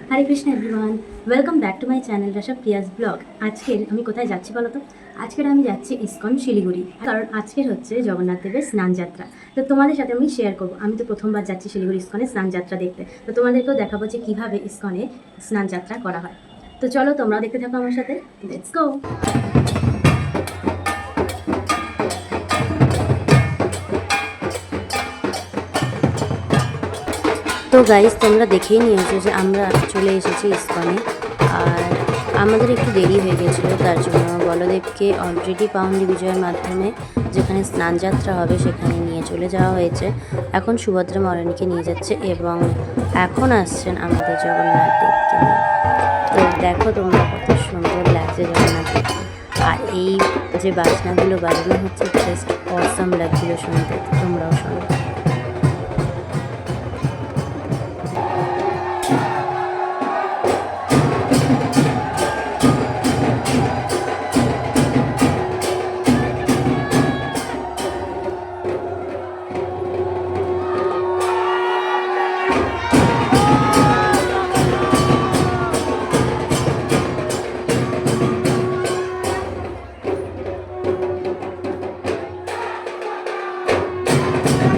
Hare Krishna everyone, welcome back to my channel Russia Prius blog. আজকের আমি কোথায় যাচ্ছি বলো তো? আজকের আমি যাচ্ছি ইসকন শিলিগুড়ি, কারণ আজকের হচ্ছে জগন্নাথ দেবের স্নান যাত্রা। তো তোমাদের সাথে আমি শেয়ার করবো। আমি তো প্রথমবার যাচ্ছি শিলিগুড়ি ইসকনে স্নান যাত্রা দেখতে, তো তোমাদেরকেও দেখাবো যে কীভাবে ইসকনে স্নান যাত্রা করা হয়। তো চলো তোমরাও দেখতে থাকো আমার সাথে, লেটস গো। তো গাইজ তোমরা দেখেই নিয়েছো যে আমরা চলে এসেছি ইসকনে। আর আমাদের একটু দেরি হয়ে গেছিলো, তার জন্য বলদেবকে অলরেডি পাউন্ডি বিজয়ের মাধ্যমে যেখানে স্নানযাত্রা হবে সেখানে নিয়ে চলে যাওয়া হয়েছে। এখন সুভদ্রা মহারানীকে নিয়ে যাচ্ছে এবং এখন আসছেন আমাদের জগন্নাথ দেবকে নিয়ে। তো দেখো তোমরা কত সুন্দর লাগছে জগন্নাথ দেবকে। আর এই যে বাজনাগুলো বাজানো হচ্ছে জাস্ট অসাম লাগছিলো শুনতে, তোমরাও শোনো।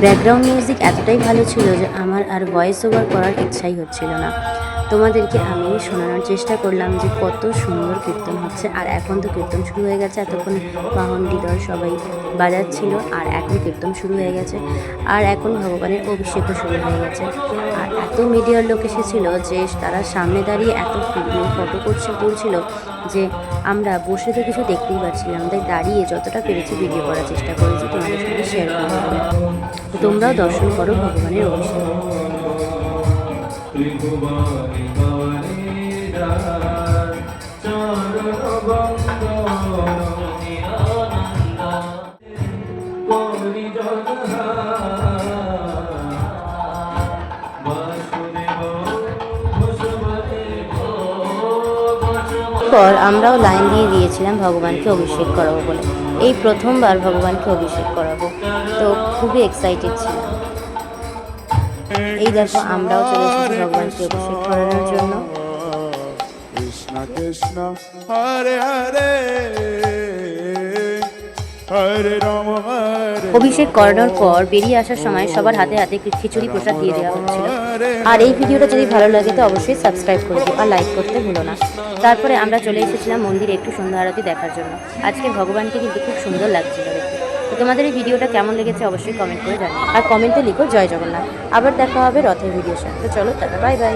ব্যাকগ্রাউন্ড মিউজিক এতটাই ভালো ছিল যে আমার আর ভয়েস ওভার করার ইচ্ছাই হচ্ছিল না। তোমাদেরকে আমি শোনানোর চেষ্টা করলাম যে কত সুন্দর কীর্তন হচ্ছে। আর এখন তো কীর্তন শুরু হয়ে গেছে, এতক্ষণ বাহন ডিদল সবাই বাজাচ্ছিল আর এখন কীর্তন শুরু হয়ে গেছে। আর এখন ভগবানের অভিষেকও শুরু হয়ে গেছে। আর এত মিডিয়ার লোক এসেছিল যে তারা সামনে দাঁড়িয়ে এত ফটো তুলছিল যে আমরা বসে তো কিছু দেখতেই পাচ্ছিলাম, তাই দাঁড়িয়ে যতটা পেরেছি ভিডিও করার চেষ্টা করেছি তোমাদের সঙ্গে শেয়ার করবো। তোমরাও দর্শন করো ভগবানের অভিষেক। পর আমরাও লাইন দিয়ে দিয়েছিলাম ভগবানকে অভিষেক করাবো বলে। এই প্রথমবার ভগবানকে অভিষেক করাবো, তো খুবই এক্সাইটেড ছিলাম। এই দেখো আমরাও চলে এসেছি ভগবানকে অভিষেক করানোর জন্য। কৃষ্ণ কৃষ্ণ হরে হরে হরে রাম হরে। অভিষেক করানোর পর বেরিয়ে আসার সময় সবার হাতে হাতে খিচুড়ি প্রসাদ দিয়ে দেওয়া হচ্ছিল। আর এই ভিডিওটা যদি ভালো লাগে তো অবশ্যই সাবস্ক্রাইব করে দিও আর লাইক করতে ভুলো না। তারপরে আমরা চলে এসেছিলাম মন্দিরে একটু সন্ধ্যা আরতি দেখার জন্য। আজকে ভগবানকে কিন্তু খুব সুন্দর লাগছিল দেখতে। তো তোমাদের এই ভিডিওটা কেমন লেগেছে অবশ্যই কমেন্ট করে জানিও, আর কমেন্টে লিখো জয় জগন্নাথ। আবার দেখা হবে রথের ভিডিওর সাথে। তো চলো টাটা, বাই বাই।